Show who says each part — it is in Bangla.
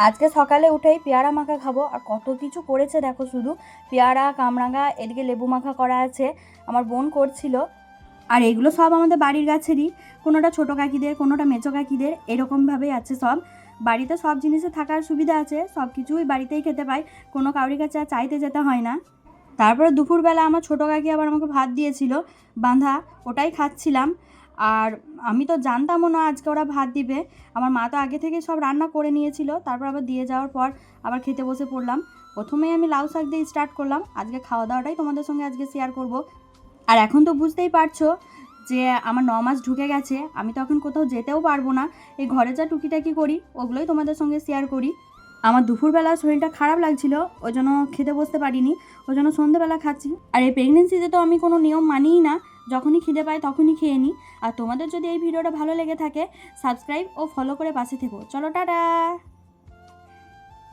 Speaker 1: আজকে সকালে উঠেই পেয়ারা মাখা খাবো, আর কত কিছু করেছে দেখো, শুধু পেয়ারা, কামরাঙা, এদিকে লেবু মাখা করা আছে, আমার বোন করছিল। আর এগুলো সব আমাদের বাড়ির গাছেরই, কোনোটা ছোটো কাকিদের, কোনোটা মেচো কাকিদের, এরকমভাবেই আছে সব। বাড়িতে সব জিনিসে থাকার সুবিধা আছে, সব কিছুই বাড়িতেই খেতে পাই, কোনো কাউরির কাছে আর চাইতে যেতে হয় না। তারপরে দুপুরবেলা আমার ছোটো কাকি আবার আমাকে ভাত দিয়েছিল বাঁধা, ওটাই খাচ্ছিলাম। আর আমি তো জানতামও না আজকে ওরা ভাত দিবে, আমার মা তো আগে থেকে সব রান্না করে নিয়েছিল, তারপর আবার দিয়ে যাওয়ার পর আবার খেতে বসে পড়লাম। প্রথমেই আমি লাউ শাক দিয়ে স্টার্ট করলাম, আজকে খাওয়া দাওয়াটাই তোমাদের সঙ্গে আজকে শেয়ার করব। আর এখন তো বুঝতেই পারছো যে আমার 9 মাস ঢুকে গেছে, আমি তো এখন কোথাও যেতেও পারবো না, এই ঘরে যা টুকিটাকি করি ওগুলোই তোমাদের সঙ্গে শেয়ার করি। আমার দুপুরবেলা শরীরটা খারাপ লাগছিল, ওই জন্য খেতে বসতে পারিনি, ওই জন্য সন্ধ্যেবেলা খাচ্ছি। আর এই প্রেগনেন্সিতে তো আমি কোনো নিয়ম মানিই না, যখনই খিদে পাই তখনই খেয়ে নিই। আর তোমাদের যদি এই ভিডিওটা ভালো লেগে থাকে, সাবস্ক্রাইব ও ফলো করে পাশে থেকো। চলো, টাটা।